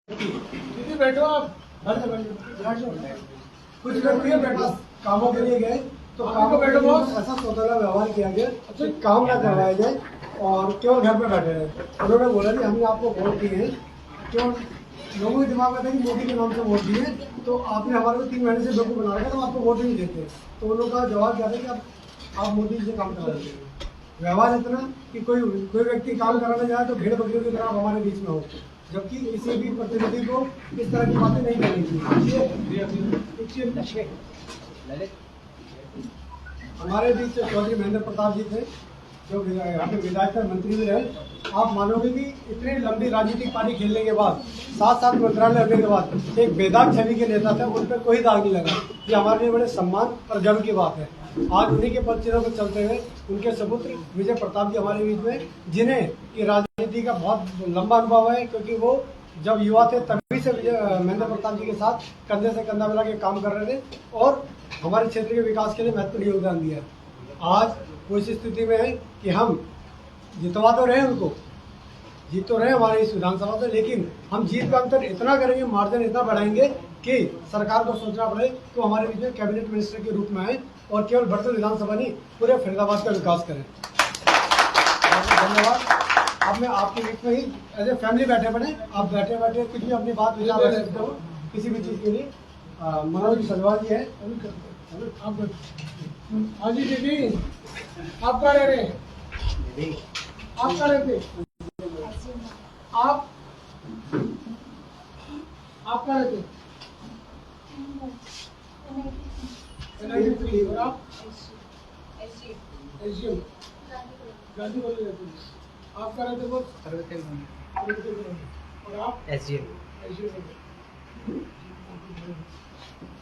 दीदी बैठो आप। कुछ व्यक्ति बैठो कामों के लिए गए तो कामों बैठो बहुत ऐसा सौतेला व्यवहार किया गया कि काम ना करवाया जाए और केवल घर पे बैठे रहे। उन्होंने बोला कि हमने आपको वोट दिए हैं, केवल लोगों के दिमाग में था कि मोदी के नाम से वोट दिए तो आपने हमारे को 3 महीने से बेवकूफ़ बना रखा तो आपको वोट नहीं देते। तो उन लोगों का जवाब क्या था कि आप मोदी से काम करा देंगे। व्यवहार इतना कि कोई व्यक्ति काम कराने जाए तो भेड़ बकरियों की तरह आप हमारे बीच में हो, जबकि किसी भी प्रतिनिधि को इस तरह की बातें नहीं करनी चाहिए। हमारे बीच चौधरी महेंद्र प्रताप जी थे जो यहाँ पे विधायक मंत्री भी रहे। आप मानोगे कि इतनी लंबी राजनीतिक पारी खेलने के बाद 7 मंत्रालय होने के बाद एक बेदाग छवि के नेता थे, उन पर कोई दाग नहीं लगा। ये हमारे लिए बड़े सम्मान और गर्व की बात है। आज उन्हीं के पद चिन्हों पर चलते हुए उनके सपुत्र विजय प्रताप जी हमारे बीच में, जिन्हें की राजनीति का बहुत लंबा अनुभव है, क्योंकि वो जब युवा थे तभी से महेंद्र प्रताप जी के साथ कंधे से कंधा मिला के काम कर रहे थे और हमारे क्षेत्र के विकास के लिए महत्वपूर्ण योगदान दिया। आज वो इस स्थिति में है कि हम जितवा तो रहे उनको, जीत तो रहे हमारे इस विधानसभा से, लेकिन हम जीत का अंतर इतना करेंगे, मार्जिन इतना बढ़ाएंगे कि सरकार को सोचना पड़े तो हमारे बीच में कैबिनेट मिनिस्टर के रूप में आए और केवल बड़सर विधानसभा नहीं पूरे फरीदाबाद का विकास करें। धन्यवाद। अब मैं आपके बीच में ही एज ए फैमिली बैठे पड़े, आप बैठे बैठे कुछ भी अपनी बात विचार रख सकते हो किसी भी चीज़ के लिए। मनोज सलवार जी है, आप हाँ जी दीदी आप कहाँ रह रहे हैं? आप कहाँ रहते? आप कहाँ रहते? और आप गांधी बोले रहते हैं। आप कहाँ रहते? और आप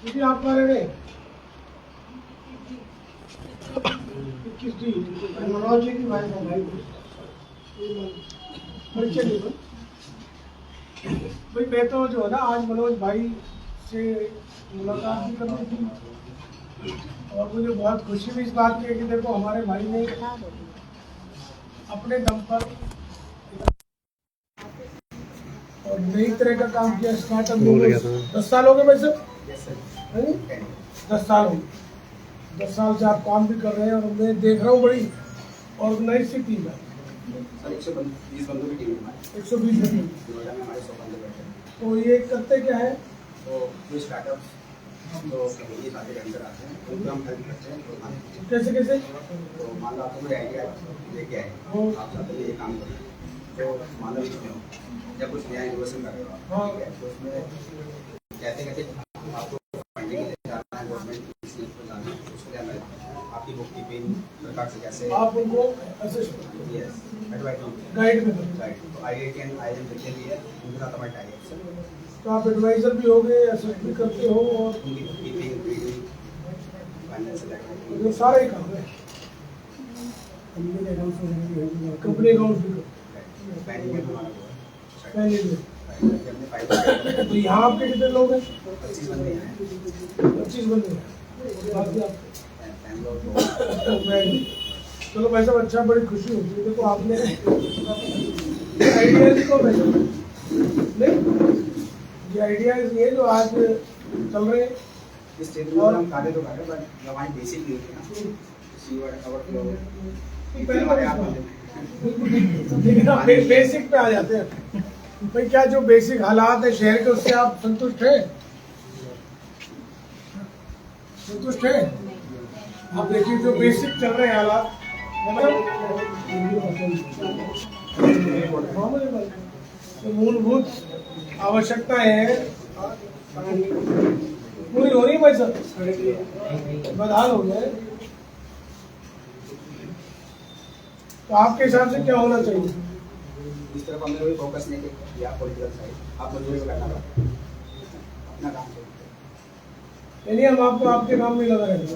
दीदी आप कहाँ रह रहे? मनोज जी की भाई परिचय नहीं भाई। मैं तो जो है ना आज मनोज भाई से मुलाकात भी करनी थी और मुझे बहुत खुशी भी इस बात की है कि देखो हमारे भाई ने अपने दम पर और नई तरह का काम किया। स्टार्टअप 10 साल हो गए भाई साहब, 10 साल हो गए। 10 साल से आप काम भी कर रहे हैं और मैं देख रहा हूँ बड़ी ऑर्गेनाइज सी टीम है। 120 बंदों की टीम है। 120 बंदे। हमारे 100 बंदे बैठे हैं। तो ये करते क्या है? तो जो स्टार्टअप्स तो कंपनीज आते अंदर आते हैं उनको हम हेल्प करते हैं। कैसे? तो मान लो आपको कोई आइडिया लेके आए, आप चाहते हैं ये काम करें, तो मान लो इसमें हो जब कुछ नया इनोवेशन कर रहे हो, ठीक है, तो उसमें कहते आपको फंडिंग के लिए जाना है, गवर्नमेंट को जाना है, उसके लिए आपकी बुक कीपिंग प्रकार से कैसे आप उनको असिस्ट गाइड में तो IIM जितने भी है उनके साथ हमारे टाइप। तो आप एडवाइजर भी होगे, असिस्ट भी करते हो और उनकी बुक कीपिंग रीडिंग फाइनेंस ये सारे ही काम है। कंपनी अकाउंट भी तो यहाँ आपके कितने लोग हैं? 25 बंदे हैं। 25 बंदे हैं। चलो भाई साहब अच्छा, बड़ी खुशी होती है। देखो आपने आइडियाज को नहीं, ये आइडियाज ये जो आज चल रहे हैं इस क्षेत्र में हम कार्य तो कर रहे हैं, बट हमारी बेसिक नहीं है ना, सीवर्ड कवर फ्लो बेसिक पे आ जाते हैं भाई। क्या जो बेसिक हालात है शहर के उससे आप संतुष्ट है? संतुष्ट है? आप देखिए जो बेसिक चल रहे हैं हालात, मूलभूत आवश्यकताएं हैं पूरी हो रही है भाई साहब, बदहाल हो गए। तो आपके हिसाब से क्या होना चाहिए? इस तरफ हमने कोई फोकस नहीं किया पॉलिटिकल साइड, आप मुझे करना पड़ा अपना काम करो। यानी हम आपको आपके काम में लगा रहेंगे,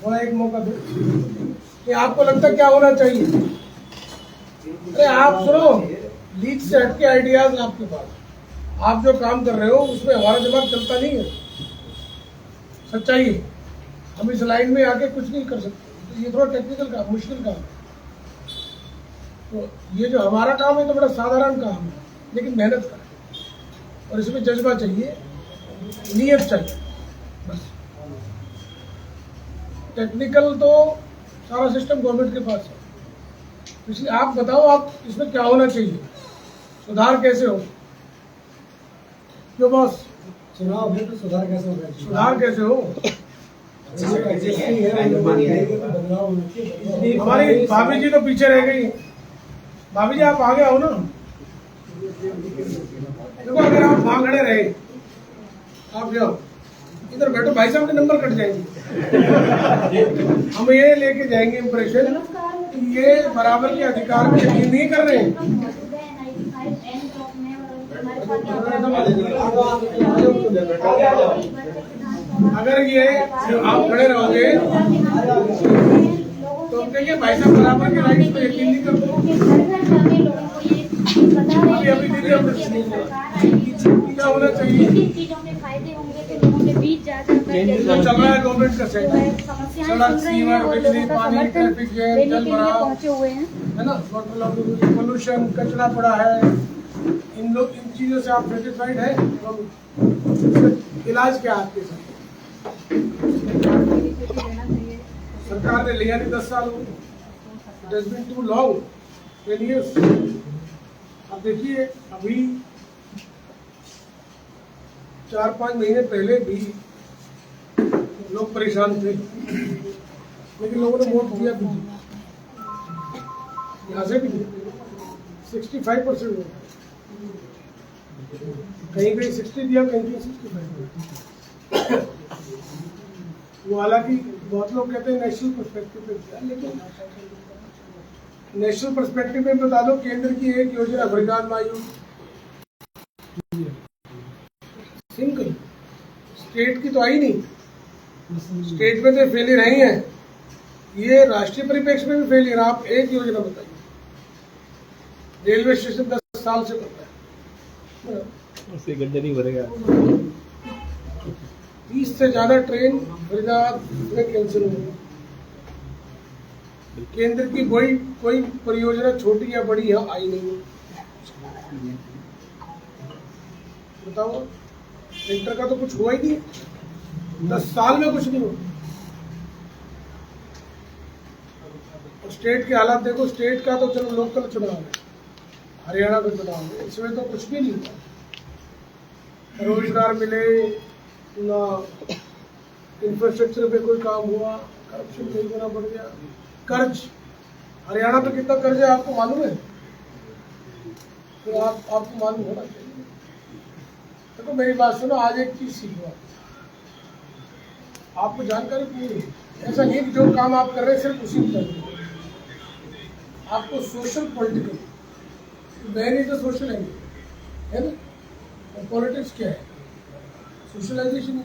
थोड़ा एक मौका दो कि आपको लगता क्या होना चाहिए। अरे आप सुनो, लीड से हटके आइडियाज आपके पास, आप जो काम कर रहे हो उसमें हमारा दिमाग चलता नहीं है। सच्चाई है, हम इस लाइन में आके कुछ नहीं कर सकते, ये थोड़ा टेक्निकल काम, मुश्किल काम है। तो ये जो हमारा काम है तो बड़ा साधारण काम है, लेकिन मेहनत का है। और इसमें जज्बा चाहिए, नीयत चाहिए बस। टेक्निकल तो सारा सिस्टम गवर्नमेंट के पास है, इसलिए आप बताओ आप इसमें क्या होना चाहिए, सुधार कैसे हो? क्यों बॉस, चुनाव है तो सुधार कैसे होगा? सुधार कैसे हो? बदलाव होना चाहिए। हमारी भाभी जी तो पीछे रह गई। भाभी जी आप आगे आओ ना। देखो अगर आप वहां खड़े रहे, आप जाओ इधर बैठो, भाई साहब के नंबर कट जाएंगे। हम ये लेके जाएंगे इम्प्रेशन कि ये बराबर के अधिकार में यकीन नहीं कर रहे हैं। अगर ये आप खड़े रहोगे तो हम कहेंगे भाई साहब बराबर के राइट्स पे यकीन नहीं करते। अभी दीदी क्या होना चाहिए? जो चल रहा है गवर्नमेंट का सेक्टर, सड़क, सीवर, बिजली, पानी, ट्रैफिक जैम, जल भराव, है ना, पोल्यूशन, कचरा पड़ा है, इन चीजों से आप सेटिस्फाइड है? इलाज क्या आपके साथ? सरकार ने लिया नहीं 10 साल हो, it has been too long, 10 years। अब देखिए अभी 4-5 महीने पहले भी लोग परेशान थे, लेकिन लोगों ने वोट दिया भी, यहाँ से भी 65% वोट, कहीं कहीं 60 दिया, कहीं कहीं 65। वो हालांकि बहुत लोग कहते हैं नेशनल पर्सपेक्टिव पे दिया, लेकिन नेशनल पर्सपेक्टिव में बता दो, केंद्र की एक योजना अफ्रीकान मायू सिंगल, स्टेट की तो आई नहीं, स्टेट में तो फेलियर ही है, ये राष्ट्रीय परिप्रेक्ष्य में भी फेलियर। आप एक योजना बताइए, रेलवे स्टेशन 10 साल से बनता है, उससे गड्ढे नहीं भरेगा। 30 से ज्यादा ट्रेन फरीदाबाद में कैंसिल हो गई। केंद्र की कोई परियोजना छोटी या बड़ी यहाँ आई नहीं। बताओ, सेंटर का तो कुछ हुआ ही नहीं, 10 साल में कुछ नहीं हुआ। और स्टेट के हालात देखो, स्टेट का तो चलो लोकल चुनाव है, हरियाणा का चुनाव है, इसमें तो कुछ भी नहीं हुआ। रोजगार मिले ना, इंफ्रास्ट्रक्चर पे कोई काम हुआ, करप्शन कई गुना बढ़ गया। कर्ज, हरियाणा पे कितना कर्ज है आपको मालूम है? तो आपको मालूम होना चाहिए। देखो मेरी बात सुनो, आज एक चीज सीखो, आपको जानकारी नहीं है, ऐसा नहीं कि जो काम आप कर रहे हैं सिर्फ उसी में करिए। आपको social political, man is the social है ना, और पॉलिटिक्स क्या है? सोशलाइजेशन है।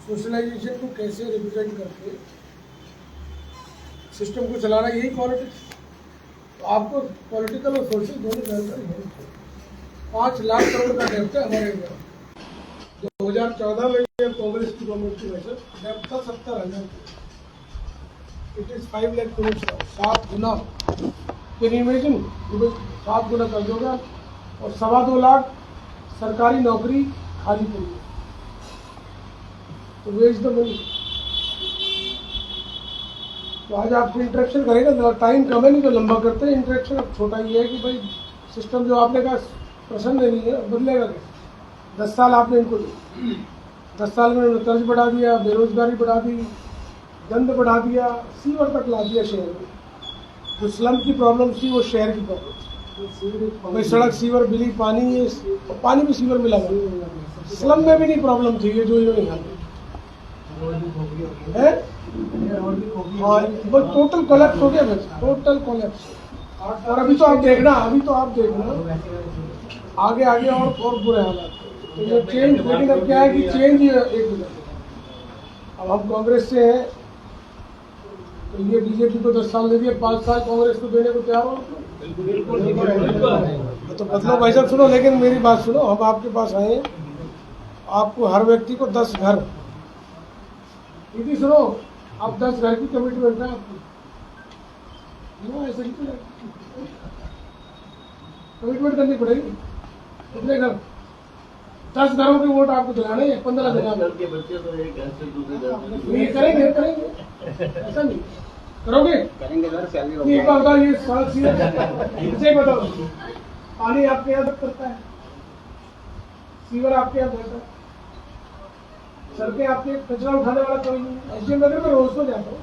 सोशलाइजेशन को कैसे रिप्रेजेंट करके सिस्टम को चलाना, यही पॉलिटिक्स। तो आपको पॉलिटिकल और सोशल दोनों जानकारी होनी चाहिए। 5 लाख करोड़ का डेप्ट है हमारे यहाँ। 2014 में जब कांग्रेस की गवर्नमेंट की वजह से डेप्ट था 70,000, it is 5 lakh crore, 7 Guna. Can you imagine? 7 गुना कर दोगे, और 2.25 लाख सरकारी नौकरी खाली पड़ी है। तो वेस्ट द मनी। तो आज आपसे इंटरेक्शन करेगा, टाइम कम है, नहीं तो लंबा करते हैं इंटरेक्शन। अब छोटा ये है कि भाई सिस्टम जो आपने कहा पसंद नहीं है, बदलेगा कैसे? 10 साल आपने इनको दिए, 10 साल में उन्होंने कर्ज बढ़ा दिया, बेरोजगारी बढ़ा दी, गंद बढ़ा दिया, सीवर तक ला दिया शहर में। जो स्लम की प्रॉब्लम थी वो शहर की प्रॉब्लम थी। भाई सड़क, सीवर, बिजली, पानी, पानी भी सीवर मिला हुआ, स्लम में भी नहीं प्रॉब्लम थी ये जो यहाँ है। हाँ, वो टोटल कोलैप्स हो गया, बस टोटल कोलैप्स। और अभी तो आप देखना आगे आगे और बुरे हालात। तो ये चेंज, लेकिन अब क्या है कि चेंज एक मिनट, अब हम कांग्रेस से हैं, तो ये बीजेपी को 10 साल दे दिए, 5 साल कांग्रेस को देने को तैयार हो। तो मतलब भाई साहब सुनो, लेकिन मेरी बात सुनो, हम आपके पास आए, आपको हर व्यक्ति को 10 घर, दीदी सुनो, आप 10 घर की कमिटमेंट है आपकी, ऐसा नहीं कमिटमेंट करनी पड़ेगी। कितने घर? 10 घरों के वोट आपको दिलाने हैं, 15 दिन आप के बच्चे तो एक ऐसे दूसरे घर ये करेंगे ऐसा नहीं करोगे। करेंगे सर, सैलरी हो ये गया। बताओ, ये सड़क सीधे बताओ, पानी आपके यहाँ तक करता है, सीवर आपके यहाँ जाता है, सड़कें आपके, कचरा उठाने वाला कोई नहीं। एसडीएम नगर में रोज तो जाता हूँ,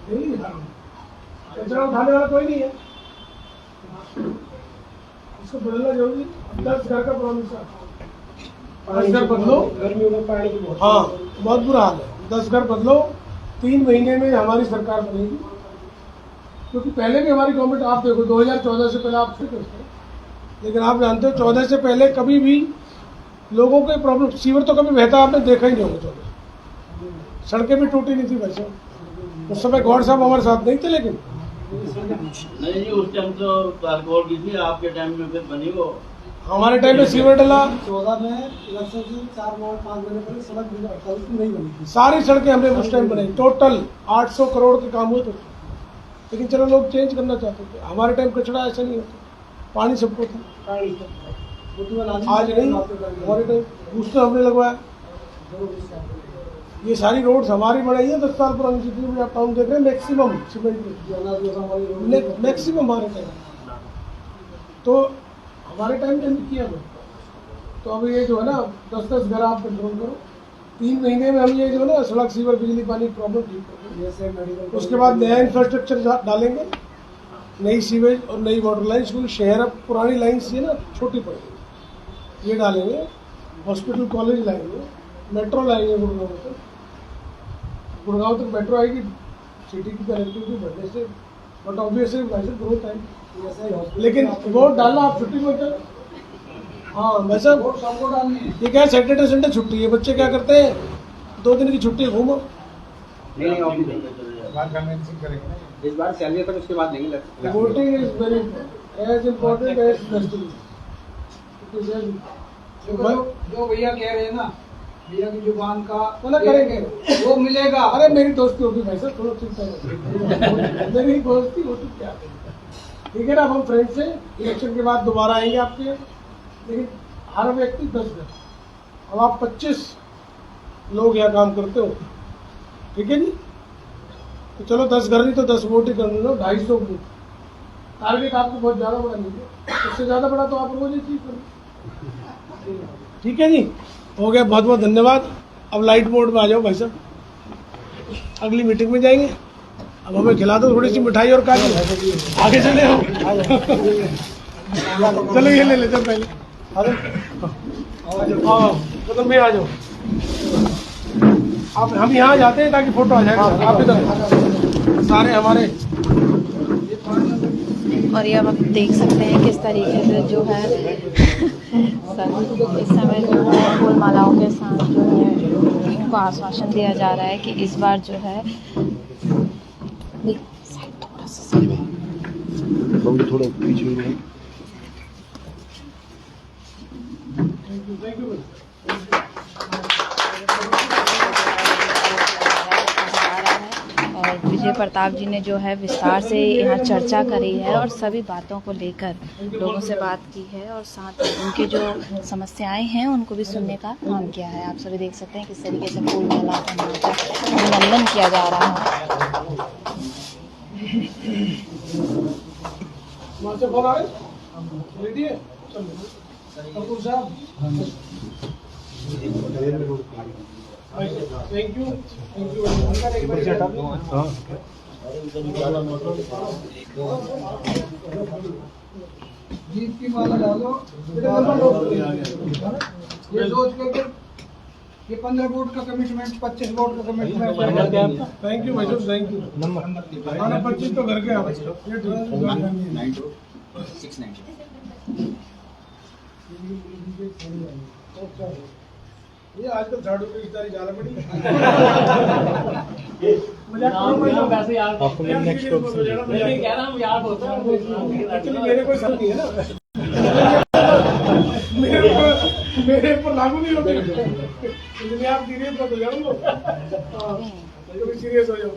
डेली जाता हूँ, कचरा उठाने वाला कोई नहीं है। इसको बदलना जरूरी। 10 घर का प्रॉमिस है, 10 घर बदलो। गर्मियों में पानी की बहुत हाँ, बहुत बुरा हाल है। 10 घर बदलो, 3 महीने में हमारी सरकार बनेगी। क्योंकि पहले भी हमारी गवर्नमेंट, आप देखो 2014 से पहले आप फिक्र थे, लेकिन आप जानते हो 14 से पहले कभी भी लोगों के प्रॉब्लम, सीवर तो कभी बहता आपने देखा ही नहीं होगा। 14 सड़कें भी टूटी नहीं थी वैसे, उस समय गौड़ साहब हमारे साथ नहीं थे, लेकिन नहीं जी, उस टाइम तो तारकोल की थी, आपके टाइम में फिर बनी वो। हमारे टाइम में सीवर डला। 14 में इलेक्शन से 4-5 महीने पहले सड़क 48 नहीं बनी थी। सारी सड़कें हमने उस टाइम बनाई, टोटल 800 करोड़ के काम हुए थे। लेकिन चलो लोग चेंज करना चाहते थे। हमारे टाइम कचरा ऐसा नहीं होता, पानी सबको था, आज नहीं। हमारे टाइम बूस्टर हमने लगवाया। ये सारी रोड्स हमारी बनाई है, 10 साल पुरानी। जितनी भी आप टाउन देख रहे हैं मैक्सिमम सीमेंट, मैक्सिमम हमारे टाइम। तो हमारे टाइम में नहीं किया। तो अब ये जो है ना 10-10 घर आप कंट्रोल करो, 3 महीने में हम ये जो है ना सड़क, सीवर, बिजली, पानी प्रॉब्लम ठीक करेंगे। उसके बाद नया इंफ्रास्ट्रक्चर डालेंगे, नई सीवेज और नई वाटर लाइन। क्योंकि शहर अब पुरानी लाइन से ना छोटी पड़ेगी, ये डालेंगे। हॉस्पिटल, कॉलेज लाएंगे, मेट्रो लाएंगे गुड़गांव तक मेट्रो आएगी। सिटी की कनेक्टिविटी बढ़ने से, बट ऑब्वियसली वैसे ग्रोथ आएगी। लेकिन वोट डालना आप छुट्टी में कर। हाँ वैसा वोट सबको डालनी है। ये क्या सैटरडे संडे छुट्टी है, बच्चे क्या करते हैं 2 दिन की छुट्टी घूमो। नहीं ऑफिस इस बार सैलरी तक, उसके बाद नहीं लगता। Voting is very as important as festival. जो भैया कह रहे हैं ना, भैया की जुबान का मतलब करेंगे वो मिलेगा। अरे मेरी दोस्ती होगी भाई साहब, थोड़ा चिंता नहीं। मेरी दोस्ती होती क्या, ठीक है ना। अब हम फ्रेंड से इलेक्शन के बाद दोबारा आएंगे आपके, लेकिन हर व्यक्ति 10 घर। अब आप 25 लोग यहाँ काम करते हो, ठीक है जी। तो चलो 10 घर नहीं तो 10 वोट ही कर लो, 250 वोट। टारगेट आपको बहुत ज़्यादा बड़ा नहीं है, उससे ज़्यादा बड़ा तो आप रोज ही चीज करो, ठीक है जी। हो गया, बहुत बहुत धन्यवाद। अब लाइट मोड में आ जाओ भाई साहब, अगली मीटिंग में जाएंगे। अब हमें खिला दो थोड़ी सी मिठाई और काजू, आगे चले हो। चलो ये ले लेते हैं पहले, मतलब मैं आ जाओ। आप, हम यहाँ जाते हैं ताकि फोटो आ जाए। आप इधर सारे हमारे। और ये अब आप देख सकते हैं किस तरीके से जो है इस समय जो है फूल मालाओं के साथ जो है उनको आश्वासन दिया जा रहा है कि इस बार जो है थोड़ा पीछे और विजय प्रताप जी ने जो है विस्तार से यहाँ चर्चा करी है और सभी बातों को लेकर लोगों से बात की है और साथ ही उनके जो समस्याएं हैं उनको भी सुनने का काम किया है। आप सभी देख सकते हैं किस तरीके से फूल माला का अभिनंदन किया जा रहा है। वहाँ से फोन आ रहे, रेडी है? कपूर साहब, थैंक यू, थैंक यू। जीत की माला डालो, ये सोच कर ये 15 वोट का कमिटमेंट, 25 वोट का कमिटमेंट। थैंक यू भाई साहब, थैंक यू। नंबर 25 तो घर के आप 9269। ये आजकल झाड़ू की रिश्तेदारी ज्यादा बड़ी मेरे कोई सब नहीं है ना, मेरे ऊपर लागू नहीं होते, इसलिए आप सीरियस मत हो जाओ, सीरियस हो जाओ।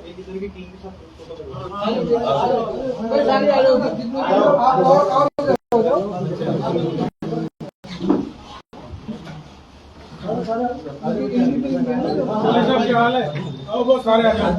क्या हाल है? आओ बहुत सारे आ जाओ।